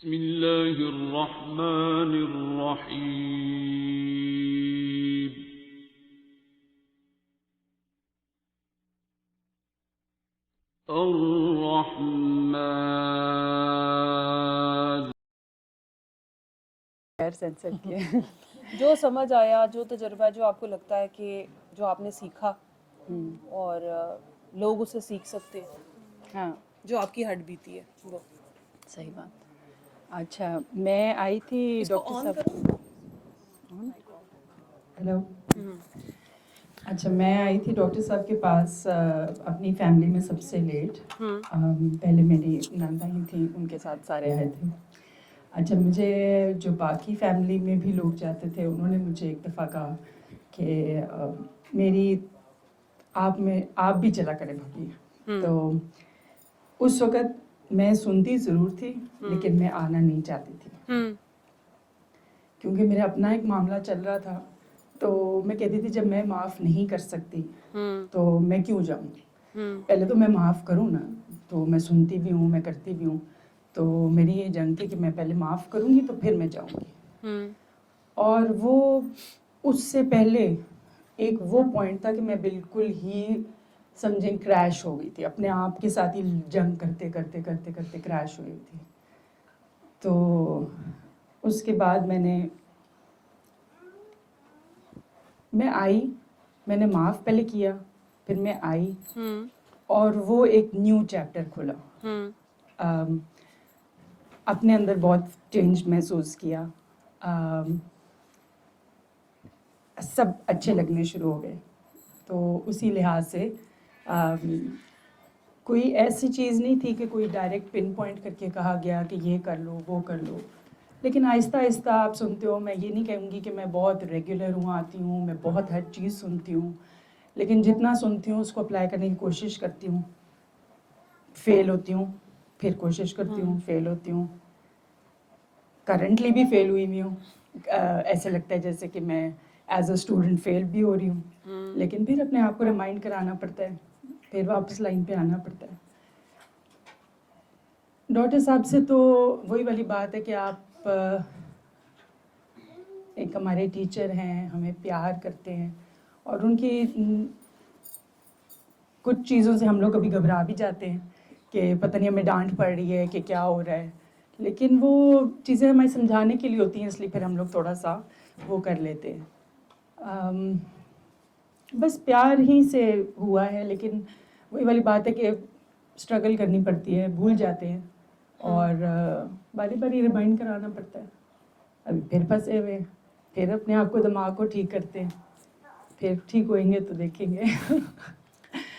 بسم اللہ الرحمن الرحیم. الرحمن. سینسر کیا جو سمجھ آیا، جو تجربہ، جو آپ کو لگتا ہے کہ جو آپ نے سیکھا اور لوگ اسے سیکھ سکتے ہیں، ہاں جو آپ کی ہڈ بیتی ہے وہ. صحیح بات. اچھا میں آئی تھی اس کو ڈاکٹر آن صاحب. کرو. ہیلو. اچھا میں آئی تھی ڈاکٹر صاحب کے پاس اپنی فیملی میں سب سے لیٹ. پہلے میری نانا ہی تھی، ان کے ساتھ سارے آئے تھے. اچھا مجھے جو باقی فیملی میں بھی لوگ جاتے تھے، انہوں نے مجھے ایک دفعہ کہا کہ میری آپ بھی چلا کرے بھابھی. تو اس وقت میں سنتی ضرور تھی لیکن میں آنا نہیں چاہتی تھی، کیونکہ میرا اپنا ایک معاملہ چل رہا تھا. تو میں کہتی تھی جب میں معاف نہیں کر سکتی تو میں کیوں جاؤں گی. پہلے تو میں معاف کروں نا. تو میں سنتی بھی ہوں، میں کرتی بھی ہوں. تو میری یہ جنگ تھی کہ میں پہلے معاف کروں گی تو پھر میں جاؤں گی. اور وہ اس سے پہلے ایک وہ پوائنٹ تھا کہ میں بالکل ہی سمجھیں کریش ہو گئی تھی، اپنے آپ کے ساتھ ہی جنگ کرتے کرتے کرتے کرتے کریش ہو گئی تھی. تو اس کے بعد میں آئی، میں نے معاف پہلے کیا، پھر میں آئی اور وہ ایک نیو چیپٹر کھلا. اپنے اندر بہت چینج محسوس کیا. سب اچھے لگنے شروع ہو گئے. تو اسی لحاظ سے کوئی ایسی چیز نہیں تھی کہ کوئی ڈائریکٹ پن پوائنٹ کر کے کہا گیا کہ یہ کر لو وہ کر لو. لیکن آہستہ آہستہ آپ سنتے ہو. میں یہ نہیں کہوں گی کہ میں بہت ریگولر ہوں، آتی ہوں، میں بہت ہر چیز سنتی ہوں، لیکن جتنا سنتی ہوں اس کو اپلائی کرنے کی کوشش کرتی ہوں. فیل ہوتی ہوں، پھر کوشش کرتی ہوں، فیل ہوتی ہوں. کرنٹلی بھی فیل ہوئی ہوں. ایسے لگتا ہے جیسے کہ میں ایز اے اسٹوڈنٹ فیل بھی ہو رہی ہوں. لیکن پھر اپنے آپ کو ریمائنڈ کرانا پڑتا ہے، پھر واپس لائن پہ آنا پڑتا ہے. ڈاکٹر صاحب سے تو وہی والی بات ہے کہ آپ ایک ہمارے ٹیچر ہیں، ہمیں پیار کرتے ہیں، اور ان کی کچھ چیزوں سے ہم لوگ کبھی گھبرا بھی جاتے ہیں کہ پتہ نہیں ہمیں ڈانٹ پڑ رہی ہے کہ کیا ہو رہا ہے. لیکن وہ چیزیں ہمیں سمجھانے کے لیے ہوتی ہیں، اس لیے پھر ہم لوگ تھوڑا سا وہ کر لیتے ہیں. بس پیار ہی سے ہوا ہے. لیکن وہی والی بات ہے کہ اسٹرگل کرنی پڑتی ہے، بھول جاتے ہیں اور باری باری ریمائنڈ کرانا پڑتا ہے. ابھی پھر پھنسے ہوئے، پھر اپنے آپ کو دماغ کو ٹھیک کرتے ہیں. پھر ٹھیک ہوئیں گے تو دیکھیں گے.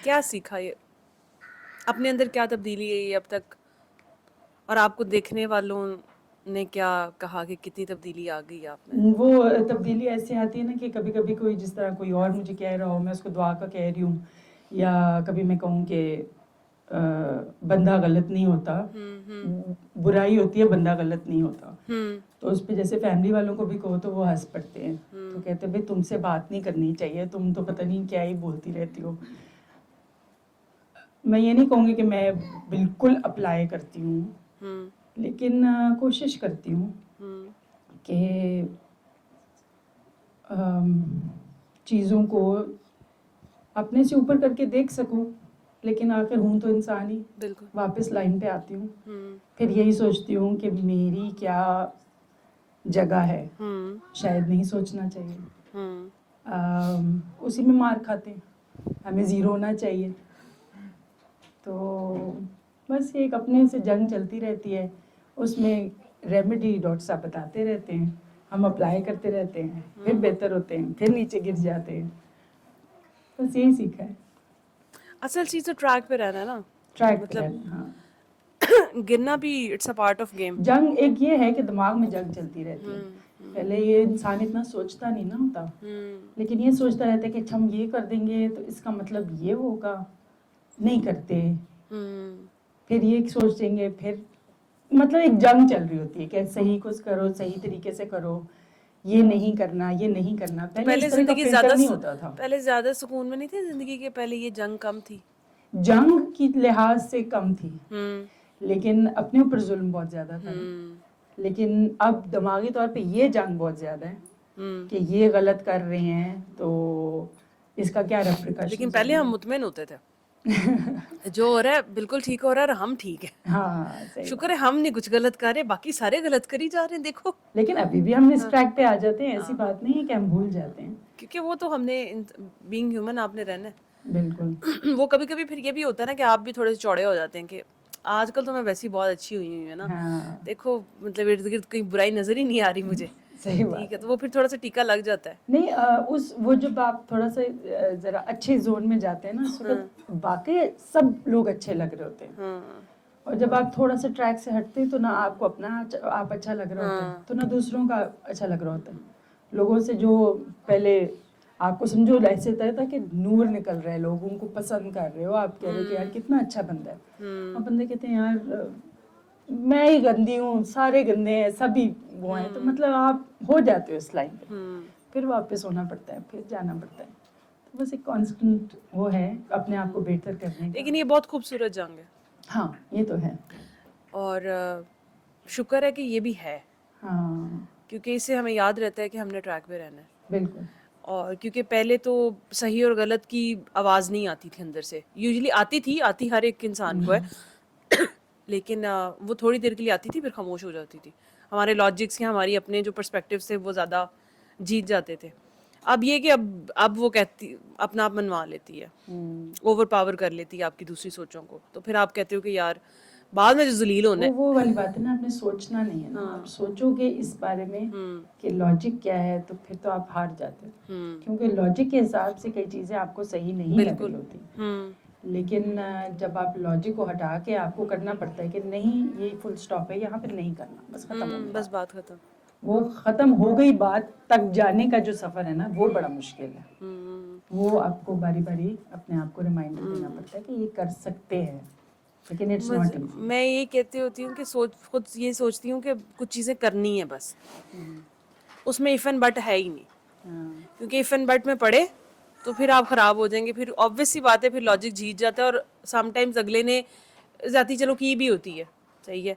کیا سیکھا یہ اپنے اندر، کیا تبدیلی ہے یہ اب تک، اور آپ کو دیکھنے والوں نے کیا کہا کہ کتنی تبدیلی آ گئی آپ میں؟ وہ تبدیلی ایسے آتی ہے نا کہ کبھی کبھی کوئی جس طرح کوئی اور مجھے کہہ رہا ہو، میں اس کو دعا کا کہہ رہی ہوں، یا کبھی میں کہوں کہ بندہ غلط نہیں ہوتا، برائی ہوتی ہے، بندہ غلط نہیں ہوتا. تو اس پہ جیسے فیملی والوں کو بھی کہو تو وہ ہنس پڑتے ہیں. تو کہتے ہیں بھائی تم سے بات نہیں کرنی چاہیے، تم تو پتہ نہیں کیا ہی بولتی رہتی ہو. میں یہ نہیں کہوں گی کہ میں بالکل اپلائی کرتی ہوں، لیکن کوشش کرتی ہوں کہ چیزوں کو اپنے سے اوپر کر کے دیکھ سکوں. لیکن آخر ہوں تو انسان ہی. بالکل. واپس لائن پہ آتی ہوں، پھر یہی سوچتی ہوں کہ میری کیا جگہ ہے. شاید نہیں سوچنا چاہیے. اسی میں مار کھاتے ہیں. ہمیں زیرو ہونا چاہیے. تو بس ایک اپنے سے جنگ چلتی رہتی ہے. اس میں ریمیڈی ڈاکٹر صاحب بتاتے رہتے ہیں، ہم اپلائی کرتے رہتے ہیں، پھر بہتر ہوتے ہیں، پھر نیچے گر جاتے ہیں. بس یہی سیکھا ہے. اصل چیز تو ٹریک پہ رہنا ہے نا. ٹریک پہ مطلب رہنا. ہاں، گرنا بھی it's a part of game. جنگ ایک یہ ہے کہ دماغ میں جنگ چلتی رہتی ہے. پہلے یہ انسان اتنا سوچتا نہیں نا ہوتا، لیکن یہ سوچتا رہتا ہے کہ اچھا ہم یہ کر دیں گے تو اس کا مطلب یہ ہوگا. نہیں کرتے، پھر یہ سوچیں گے، پھر مطلب ایک جنگ چل رہی ہوتی ہے کہ صحیح کچھ کرو، صحیح طریقے سے کرو، یہ نہیں کرنا، یہ نہیں کرنا. پہلے اس طرح کا زندگی فلٹر نہیں ہوتا تھا. پہلے زیادہ سکون میں نہیں تھی زندگی کے، پہلے یہ جنگ کم تھی. جنگ کی لحاظ سے کم تھی، لیکن اپنے اوپر ظلم بہت زیادہ تھا. لیکن اب دماغی طور پہ یہ جنگ بہت زیادہ ہے کہ یہ غلط کر رہے ہیں تو اس کا کیا ریپریکاشن. لیکن پہلے ہم مطمئن ہوتے تھے جو ہو رہا ہے بالکل ٹھیک ہو رہا ہے اور ہم ٹھیک ہیں. ہاں صحیح. شکر ہے ہم نہیں کچھ غلط کر رہے, باقی سارے غلط کری جا رہے ہیں. دیکھو لیکن ابھی بھی ہم اس ٹریک پہ آ جاتے ہیں, ایسی بات نہیں ہے کہ ہم بھول جاتے ہیں. کیونکہ وہ تو ہم نے بینگ ہیومن آپ نے رہنا ہے. بالکل. وہ کبھی کبھی پھر یہ بھی ہوتا ہے نا کہ آپ بھی تھوڑے سے چوڑے ہو جاتے ہیں کہ آج کل تو میں ویسی بہت اچھی ہوئی ہوں نا, دیکھو مطلب ارد گرد کوئی برائی نظر ہی نہیں آ رہی مجھے. صحیح بات. ٹھیک ہے, تو وہ پھر تھوڑا سا ٹیکا لگ جاتا ہے. نہیں اس وہ جب آپ تھوڑا سا ذرا اچھے زون میں جاتے ہیں نا اس وقت باقی سب لوگ اچھے لگ رہے ہوتے ہیں, اور جب آپ تھوڑا سا ٹریک سے ہٹتے ہیں تو نہ آپ کو اپنا آپ اچھا لگ رہا ہوتا ہے تو نہ دوسروں کا اچھا لگ رہا ہوتا ہے. لوگوں سے جو پہلے آپ کو سمجھو ایسے ہوتا تھا کہ نور نکل رہا ہے, لوگوں کو پسند کر رہے ہو, آپ کہہ رہے ہو کہ یار کتنا اچھا بندہ ہے, اور بندے کہتے ہیں یار میں ہی گندی ہوں, سارے گندے ہیں, سبھی وہ ہیں, تو مطلب آپ ہو جاتے ہو اس لائن پہ, پھر واپس ہونا پڑتا ہے, پھر جانا پڑتا ہے. تو بس ایک کانسٹنٹ وہ ہے اپنے آپ کو بہتر کرنے کا. لیکن یہ بہت خوبصورت جنگ ہے. ہاں یہ تو ہے, اور شکر ہے کہ یہ بھی ہے, ہاں کیونکہ اس سے ہمیں یاد رہتا ہے کہ ہم نے ٹریک پہ رہنا ہے. بالکل. اور کیونکہ پہلے تو صحیح اور غلط کی آواز نہیں آتی تھی اندر سے, یوزلی آتی ہر ایک انسان کو ہے, لیکن وہ تھوڑی دیر کے لیے آتی تھی پھر خاموش ہو جاتی تھی. ہمارے لاجکس یا ہماری اپنے جو پرسپیکٹیوز تھے وہ زیادہ جیت جاتے تھے. اب یہ کہ اب وہ کہتی اپنا آپ منوا لیتی ہے, اوور پاور کر لیتی ہے آپ کی دوسری سوچوں کو, تو پھر آپ کہتے ہو کہ یار بعد میں جو ذلیل ہونا ہے. وہ والی بات ہے نا, آپ نے سوچنا نہیں ہے نا, آپ سوچو گے اس بارے میں کہ لاجک کیا ہے تو پھر تو آپ ہار جاتے ہیں, کیونکہ لاجک کے حساب سے کئی چیزیں آپ کو صحیح نہیں لگ رہی ہوتی. لیکن جب آپ لاجک کو ہٹا کے آپ کو کرنا پڑتا ہے کہ نہیں یہ فل اسٹاپ ہے, یہاں پہ نہیں کرنا, بس ختم ہو گئی, بس بات ختم. وہ ختم ہو گئی بات تک جانے کا جو سفر ہے نا وہ بڑا مشکل ہے. وہ آپ کو باری باری اپنے آپ کو ریمائنڈر دینا پڑتا ہے کہ یہ کر سکتے ہیں, لیکن اٹس ناٹ ایزی. میں یہ کہتی ہوتی ہوں کہ خود یہ سوچتی ہوں کہ کچھ چیزیں کرنی ہیں بس, اس میں ایف اینڈ بٹ ہے ہی نہیں, کیونکہ ایف اینڈ بٹ میں پڑے تو پھر آپ خراب ہو جائیں گے. پھر آبویس سی بات ہے, پھر لاجک جیت جاتا ہے, اور سم ٹائمز اگلے نے ذاتی چلو کی بھی ہوتی ہے, صحیح ہے,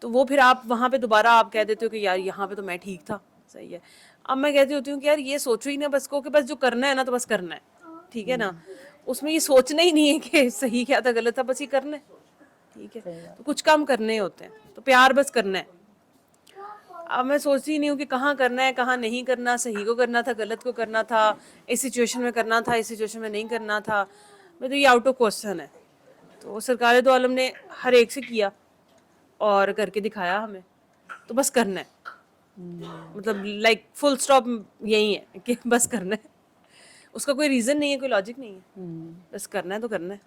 تو وہ پھر آپ وہاں پہ دوبارہ آپ کہہ دیتے ہو کہ یار یہاں پہ تو میں ٹھیک تھا, صحیح ہے. اب میں کہتی ہوتی ہوں کہ یار یہ سوچو ہی نا بس کو کہ بس جو کرنا ہے نا تو بس کرنا ہے, ٹھیک ہے نا, اس میں یہ سوچنا ہی نہیں ہے کہ صحیح کیا تھا غلط تھا, بس یہ کرنا ہے, ٹھیک ہے. تو کچھ کام کرنے ہوتے ہیں, تو پیار بس کرنا ہے. اب میں سوچتی نہیں ہوں کہ کہاں کرنا ہے کہاں نہیں کرنا, صحیح کو کرنا تھا غلط کو کرنا تھا, اس سچویشن میں کرنا تھا اس سچویشن میں نہیں کرنا تھا, میں تو یہ آؤٹ آف کوسچن ہے. تو سرکار دو عالم نے ہر ایک سے کیا اور کر کے دکھایا ہمیں, تو بس کرنا ہے, مطلب لائک فل اسٹاپ یہی ہے کہ بس کرنا ہے. اس کا کوئی ریزن نہیں ہے, کوئی لاجک نہیں ہے, بس کرنا ہے تو کرنا ہے.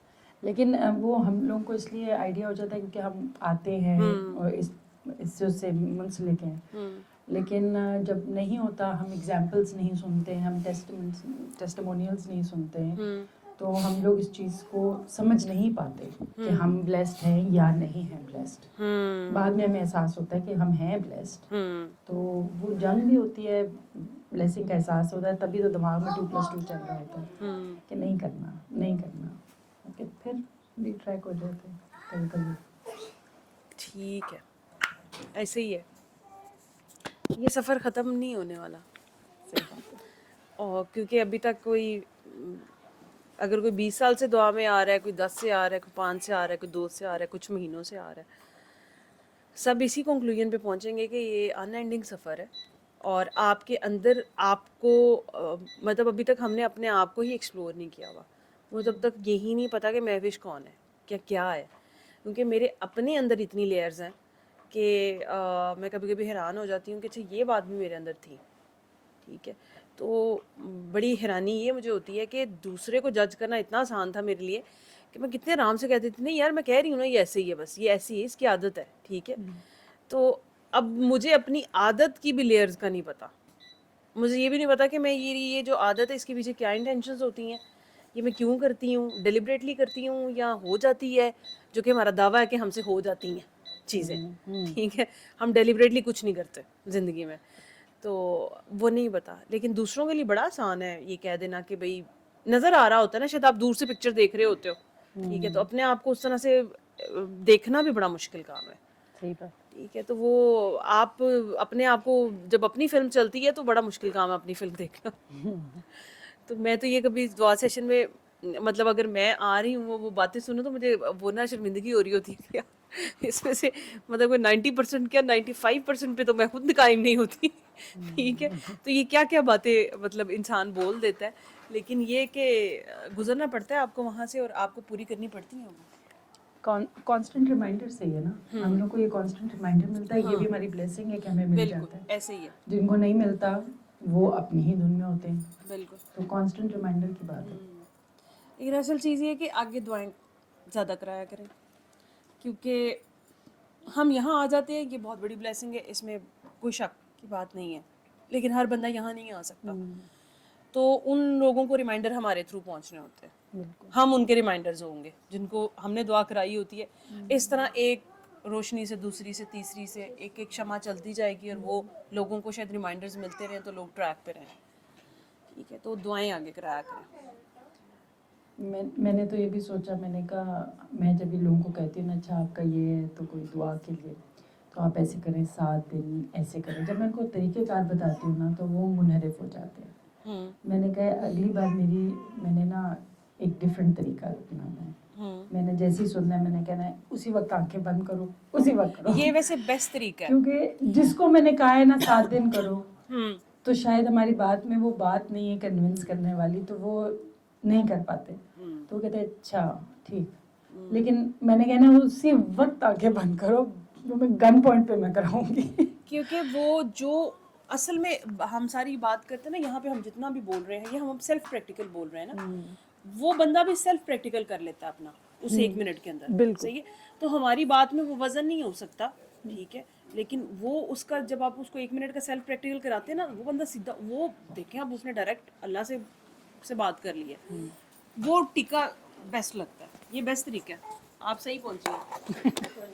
لیکن وہ ہم لوگوں کو اس لیے آئیڈیا ہو جاتا ہے کیونکہ ہم آتے ہیں اور اس سے منسلک ہیں, لیکن جب نہیں ہوتا, ہم ایگزامپلس نہیں سنتے, ہم ٹیسٹیمونیلس نہیں سنتے ہیں, تو ہم لوگ اس چیز کو سمجھ نہیں پاتے کہ ہم بلیسڈ ہیں یا نہیں ہیں بلیسڈ. بعد میں ہمیں احساس ہوتا ہے کہ ہم ہیں بلیسڈ, تو وہ جنگ بھی ہوتی ہے, بلیسنگ کا احساس ہوتا ہے, تبھی تو دماغ میں 2+2 چل رہا ہوتا ہے کہ نہیں کرنا نہیں کرنا, پھر بھی ٹریک ہو جاتے ہیں کبھی کبھی. ٹھیک ہے, ایسے ہی ہے, یہ سفر ختم نہیں ہونے والا. اور کیونکہ ابھی تک کوئی اگر کوئی 20 سال سے دعا میں آ رہا ہے, کوئی 10 سے آ رہا ہے, کوئی 5 سے آ رہا ہے, کوئی 2 سے آ رہا ہے, کچھ مہینوں سے آ رہا ہے, سب اسی کنکلوژن پہ پہنچیں گے کہ یہ ان اینڈنگ سفر ہے. اور آپ کے اندر آپ کو مطلب ابھی تک ہم نے اپنے آپ کو ہی ایکسپلور نہیں کیا ہوا. وہ جب تک یہی نہیں پتا کہ مہوش کون ہے, کیا ہے, کیونکہ میرے اپنے اندر اتنی لیئرز ہیں کہ میں کبھی کبھی حیران ہو جاتی ہوں کہ اچھا یہ بات بھی میرے اندر تھی, ٹھیک ہے. تو بڑی حیرانی یہ مجھے ہوتی ہے کہ دوسرے کو جج کرنا اتنا آسان تھا میرے لیے کہ میں کتنے آرام سے کہتی تھی نہیں یار میں کہہ رہی ہوں نا یہ ایسے ہی ہے, بس یہ ایسی ہے, اس کی عادت ہے, ٹھیک ہے. تو اب مجھے اپنی عادت کی بھی لیئرز کا نہیں پتا, مجھے یہ بھی نہیں پتا کہ میں یہ جو عادت ہے اس کے پیچھے کیا انٹینشنز ہوتی ہیں, یہ میں کیوں کرتی ہوں, ڈیلیبریٹلی کرتی ہوں یا ہو جاتی ہے, جو کہ ہمارا دعویٰ ہے کہ ہم سے ہو جاتی ہیں چیزیں, ٹھیک ہے. ہم ڈیلیبریٹلی کچھ نہیں کرتے زندگی میں, تو وہ نہیں پتا. لیکن دوسروں کے لیے بڑا آسان ہے یہ کہہ دینا کہ بھائی نظر آ رہا ہوتا ہے نا, شاید آپ دور سے پکچر دیکھ رہے ہوتے ہو, ٹھیک ہے, تو اپنے آپ کو اس طرح سے دیکھنا بھی بڑا مشکل کام ہے. صحیح بات. ٹھیک ہے. تو وہ آپ اپنے آپ کو جب اپنی فلم چلتی ہے تو بڑا مشکل کام ہے اپنی فلم دیکھنا. تو میں تو یہ کبھی دعا سیشن میں مطلب اگر میں آ رہی ہوں وہ باتیں سنوں تو مجھے وہ نا شرمندگی ہو رہی ہوتی ہے کیا اس میں سے مطلب 90% کیا 95% پہ تو میں خود قائم نہیں ہوتی. ٹھیک ہے. تو یہ کیا کیا باتیں مطلب انسان بول دیتا ہے, لیکن یہ کہ گزرنا پڑتا ہے آپ کو وہاں سے اور آپ کو پوری کرنی پڑتی ہیں وہ. کانسٹنٹ ریمائنڈر صحیح ہے نا, ہم لوگ کو یہ کانسٹنٹ ریمائنڈر ملتا ہے, یہ بھی ہماری بلیسنگ ہے کہ ہمیں مل بالکل جاتا ہے. ایسے ہی ہے. جن کو نہیں ملتا وہ اپنی ہی دھن میں ہوتے ہیں. بالکل. تو کانسٹنٹ ریمائنڈر کی بات ہے. لیکن اصل چیز یہ ہے کہ آگے دعائیں زیادہ کرایا کریں, کیونکہ ہم یہاں آ جاتے ہیں یہ بہت بڑی بلیسنگ ہے, اس میں کوئی شک کی بات نہیں ہے, لیکن ہر بندہ یہاں نہیں آ سکتا. تو ان لوگوں کو ریمائنڈر ہمارے تھرو پہنچنے ہوتے ہیں, ہم ان کے ریمائنڈرز ہوں گے جن کو ہم نے دعا کرائی ہوتی ہے. اس طرح ایک روشنی سے دوسری سے تیسری سے ایک ایک شمع چلتی جائے گی, اور وہ لوگوں کو شاید ریمائنڈرز ملتے رہیں تو لوگ ٹریک پہ رہیں. ٹھیک ہے. تو دعائیں آگے کرایا کریں. میں نے تو یہ بھی سوچا, میں نے کہا میں جب بھی لوگوں کو کہتی ہوں نا اچھا آپ کا یہ ہے تو کوئی دعا کے لیے تو آپ ایسے کریں 7 دن ایسے کریں, جب میں ان کو طریقہ کار بتاتی ہوں نا تو وہ منحرف ہو جاتے ہیں. میں نے کہا اگلی بار میں نے نا ایک ڈفرینٹ طریقہ اپنانا ہے. میں نے جیسے ہی سننا ہے میں نے کہنا ہے اسی وقت آنکھیں بند کرو, اسی وقت کرو. یہ ویسے بیسٹ طریقہ ہے, کیونکہ جس کو میں نے کہا ہے نا 7 دن کرو تو شاید ہماری بات میں وہ بات نہیں ہے کنونس کرنے والی, تو وہ نہیں کر پاتے. تو وہ کہتے ہیں اچھا ٹھیک, لیکن میں نے کہنا اسی وقت آنکھیں بند کرو جو میں گن پوائنٹ پہ میں کراؤں گی. کیونکہ وہ جو اصل میں ہم ساری بات کرتے ہیں نا یہاں پہ, ہم جتنا بھی بول رہے ہیں یہ ہم سیلف پریکٹیکل بول رہے ہیں نا, وہ بندہ بھی سیلف پریکٹیکل کر لیتا ہے اپنا اس 1 منٹ کے اندر. صحیح ہے. تو ہماری بات میں وہ وزن نہیں ہو سکتا, ٹھیک ہے, لیکن وہ اس کا جب آپ اس کو 1 منٹ کا سیلف پریکٹیکل کراتے ہیں نا, وہ بندہ سیدھا, وہ دیکھیں آپ اس نے ڈائریکٹ اللہ سے بات کر لی ہے, وہ ٹکا بیسٹ لگتا ہے. یہ بیسٹ طریقہ ہے, آپ صحیح پہنچی ہیں.